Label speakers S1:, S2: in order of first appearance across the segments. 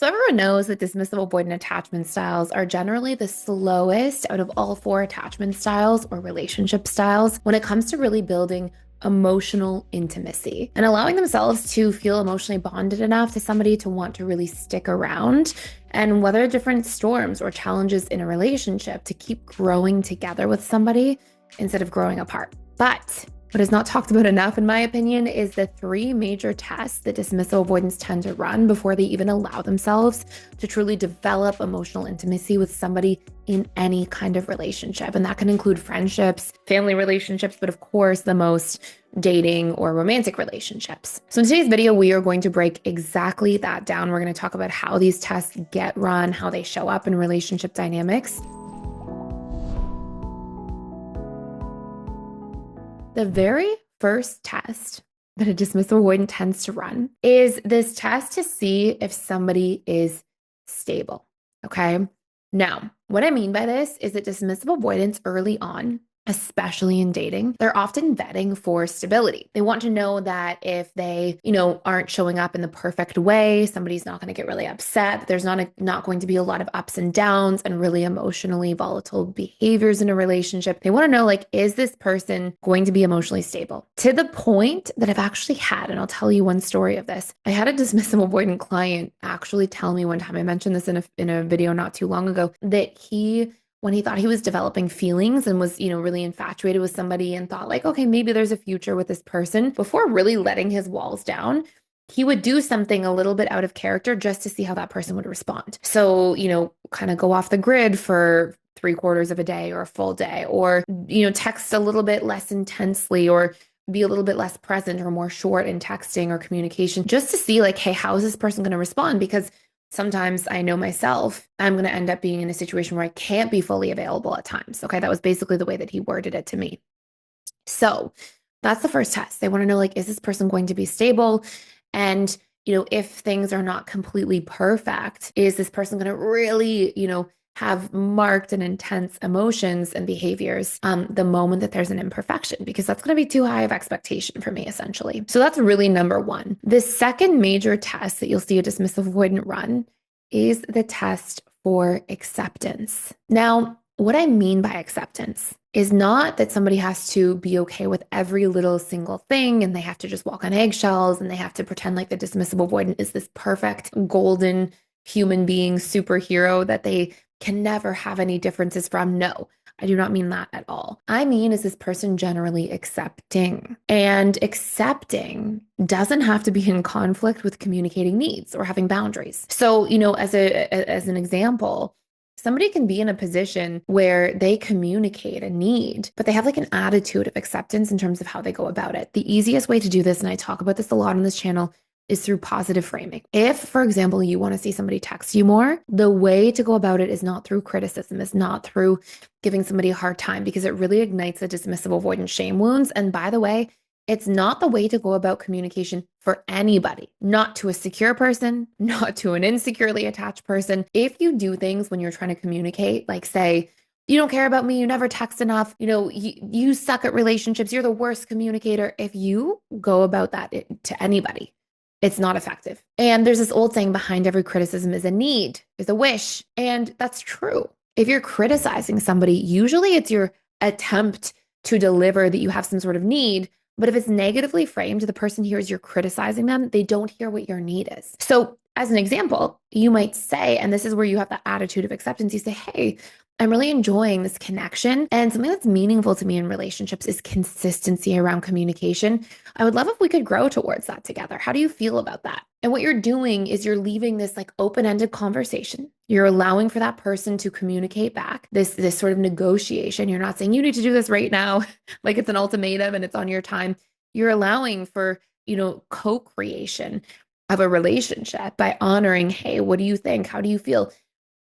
S1: So everyone knows that dismissive avoidant attachment styles are generally the slowest out of all four attachment styles or relationship styles when it comes to really building emotional intimacy and allowing themselves to feel emotionally bonded enough to somebody to want to really stick around and weather different storms or challenges in a relationship to keep growing together with somebody instead of growing apart. But what is not talked about enough, in my opinion, is the three major tests that dismissive avoidants tend to run before they even allow themselves to truly develop emotional intimacy with somebody in any kind of relationship. And that can include friendships, family relationships, but of course, the most dating or romantic relationships. So in today's video, we are going to break exactly that down. We're going to talk about how these tests get run, how they show up in relationship dynamics. The very first test that a dismissive avoidant tends to run is this test to see if somebody is stable. Okay. Now, what I mean by this is that dismissive avoidants early on, especially in dating, they're often vetting for stability. They want to know that if they, aren't showing up in the perfect way, somebody's not going to get really upset. There's not going to be a lot of ups and downs and really emotionally volatile behaviors in a relationship. They want to know, like, is this person going to be emotionally stable? To the point that I've actually had, and I'll tell you one story of this. I had a dismissive avoidant client actually tell me one time, I mentioned this in a video not too long ago, that when he thought he was developing feelings and was, really infatuated with somebody and thought like, okay, maybe there's a future with this person, before really letting his walls down, he would do something a little bit out of character just to see how that person would respond. So, kind of go off the grid for 3/4 of a day or a full day, or, text a little bit less intensely, or be a little bit less present or more short in texting or communication, just to see like, hey, how is this person going to respond? Because sometimes I know myself, I'm going to end up being in a situation where I can't be fully available at times. Okay. That was basically the way that he worded it to me. So that's the first test. They want to know, like, is this person going to be stable? And, if things are not completely perfect, is this person going to really, have marked and intense emotions and behaviors the moment that there's an imperfection, because that's going to be too high of expectation for me, essentially. So that's really number one. The second major test that you'll see a dismissive avoidant run is the test for acceptance. Now, what I mean by acceptance is not that somebody has to be okay with every little single thing and they have to just walk on eggshells and they have to pretend like the dismissive avoidant is this perfect golden human being superhero that they can never have any differences from. No, I do not mean that at all. I mean, is this person generally accepting? And accepting doesn't have to be in conflict with communicating needs or having boundaries. So, as an example, somebody can be in a position where they communicate a need, but they have like an attitude of acceptance in terms of how they go about it. The easiest way to do this, and I talk about this a lot on this channel, is through positive framing. If, for example, you want to see somebody text you more, the way to go about it is not through criticism, is not through giving somebody a hard time, because it really ignites the dismissive avoidant shame wounds. And by the way, it's not the way to go about communication for anybody, not to a secure person, not to an insecurely attached person. If you do things when you're trying to communicate, like say, you don't care about me, you never text enough, you suck at relationships, you're the worst communicator. If you go about that to anybody, it's not effective. And there's this old saying, behind every criticism is a need, is a wish. And that's true. If you're criticizing somebody, usually it's your attempt to deliver that you have some sort of need. But if it's negatively framed, the person hears you're criticizing them, they don't hear what your need is. So as an example, you might say, and this is where you have that attitude of acceptance, you say, hey, I'm really enjoying this connection. And something that's meaningful to me in relationships is consistency around communication. I would love if we could grow towards that together. How do you feel about that? And what you're doing is you're leaving this like open-ended conversation. You're allowing for that person to communicate back, this sort of negotiation. You're not saying you need to do this right now, like it's an ultimatum and it's on your time. You're allowing for, co-creation of a relationship by honoring, hey, what do you think? How do you feel?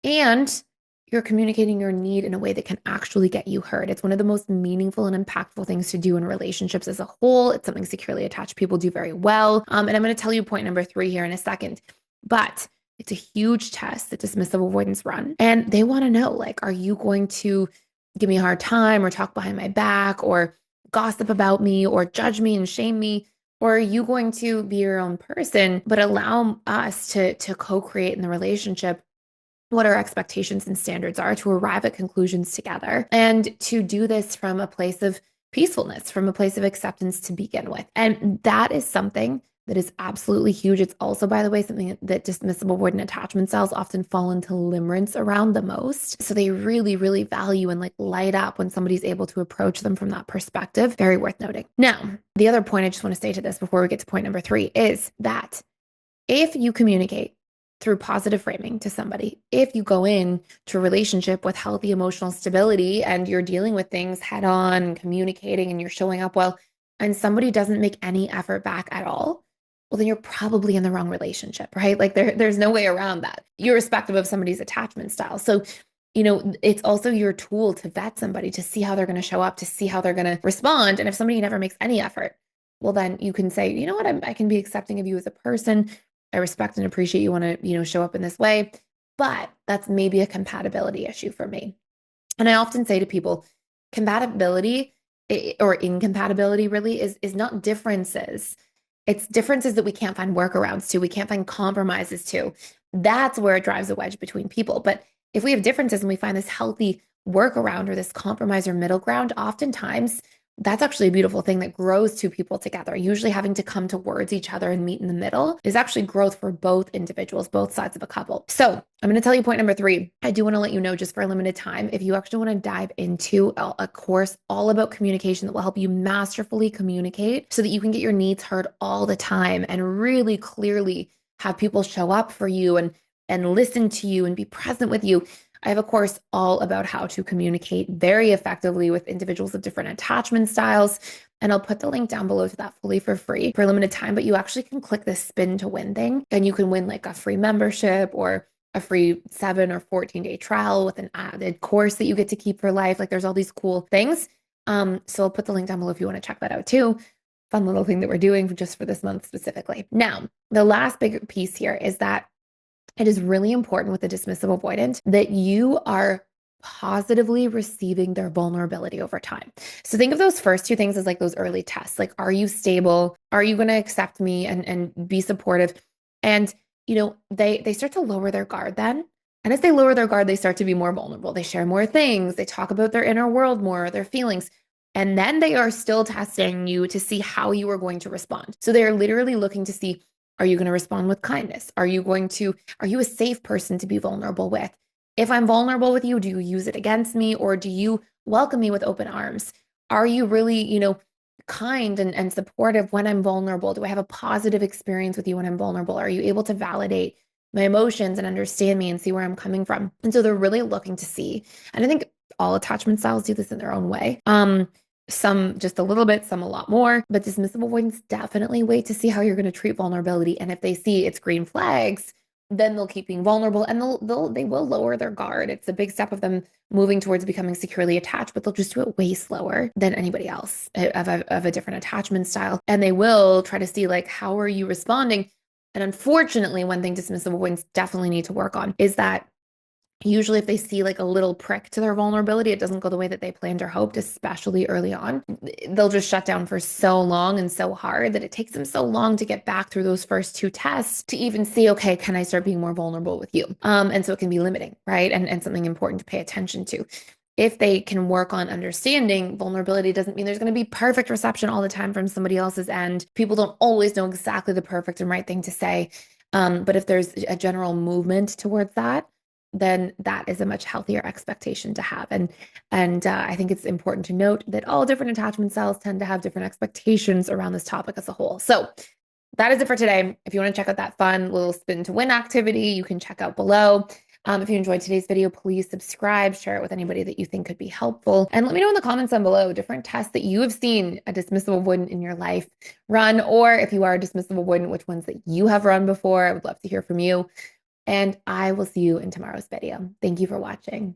S1: And you're communicating your need in a way that can actually get you heard. It's one of the most meaningful and impactful things to do in relationships as a whole. It's something securely attached people do very well. And I'm going to tell you point number 3 here in a second. But it's a huge test that dismissive avoidants run. And they want to know, like, are you going to give me a hard time or talk behind my back or gossip about me or judge me and shame me? Or are you going to be your own person, but allow us to co-create in the relationship what our expectations and standards are, to arrive at conclusions together, and to do this from a place of peacefulness, from a place of acceptance to begin with. And that is something that is absolutely huge. It's also, by the way, something that dismissive avoidant attachment styles often fall into limerence around the most. So they really, really value and like light up when somebody's able to approach them from that perspective. Very worth noting. Now, the other point I just want to say to this before we get to point number 3 is that if you communicate through positive framing to somebody, if you go in to a relationship with healthy emotional stability and you're dealing with things head on, communicating, and you're showing up well, and somebody doesn't make any effort back at all, well, then you're probably in the wrong relationship, right? Like there's no way around that, irrespective of somebody's attachment style. So, it's also your tool to vet somebody, to see how they're going to show up, to see how they're going to respond. And if somebody never makes any effort, well, then you can say, you know what, I can be accepting of you as a person. I respect and appreciate you want to, show up in this way, but that's maybe a compatibility issue for me. And I often say to people, compatibility or incompatibility really is not differences. It's differences that we can't find workarounds to, we can't find compromises to. That's where it drives a wedge between people. But if we have differences and we find this healthy workaround or this compromise or middle ground, oftentimes that's actually a beautiful thing that grows two people together. Usually having to come towards each other and meet in the middle is actually growth for both individuals, both sides of a couple. So I'm going to tell you point number 3. I do want to let you know, just for a limited time, if you actually want to dive into a course all about communication that will help you masterfully communicate so that you can get your needs heard all the time and really clearly have people show up for you and listen to you and be present with you, I have a course all about how to communicate very effectively with individuals of different attachment styles. And I'll put the link down below to that fully for free for a limited time, but you actually can click this spin to win thing and you can win like a free membership or a free 7 or 14-day trial with an added course that you get to keep for life. Like there's all these cool things. So I'll put the link down below if you want to check that out too. Fun little thing that we're doing just for this month specifically. Now, the last big piece here is that it is really important with the dismissive avoidant that you are positively receiving their vulnerability over time. So think of those first 2 things as like those early tests. Like, are you stable? Are you going to accept me and be supportive? And, they start to lower their guard then. And as they lower their guard, they start to be more vulnerable. They share more things. They talk about their inner world more, their feelings. And then they are still testing you to see how you are going to respond. So they're literally looking to see, are you going to respond with kindness? Are you a safe person to be vulnerable with? If I'm vulnerable with you, do you use it against me or do you welcome me with open arms? Are you really, kind and supportive when I'm vulnerable? Do I have a positive experience with you when I'm vulnerable? Are you able to validate my emotions and understand me and see where I'm coming from? And so they're really looking to see, and I think all attachment styles do this in their own way. Some just a little bit, some a lot more, but dismissive avoidants definitely wait to see how you're going to treat vulnerability. And if they see it's green flags, then they'll keep being vulnerable and they will lower their guard. It's a big step of them moving towards becoming securely attached, but they'll just do it way slower than anybody else of a different attachment style. And they will try to see like, how are you responding? And unfortunately, one thing dismissive avoidants definitely need to work on is that usually if they see like a little prick to their vulnerability, it doesn't go the way that they planned or hoped, especially early on. They'll just shut down for so long and so hard that it takes them so long to get back through those first 2 tests to even see, okay, can I start being more vulnerable with you? And so it can be limiting, right? And something important to pay attention to. If they can work on understanding vulnerability doesn't mean there's going to be perfect reception all the time from somebody else's end. People don't always know exactly the perfect and right thing to say. But if there's a general movement towards that, then that is a much healthier expectation to have. And I think it's important to note that all different attachment styles tend to have different expectations around this topic as a whole. So that is it for today. If you want to check out that fun little spin to win activity, you can check out below. If you enjoyed today's video, please subscribe, share it with anybody that you think could be helpful. And let me know in the comments down below different tests that you have seen a dismissive avoidant in your life run, or if you are a dismissive avoidant, which ones that you have run before. I would love to hear from you. And I will see you in tomorrow's video. Thank you for watching.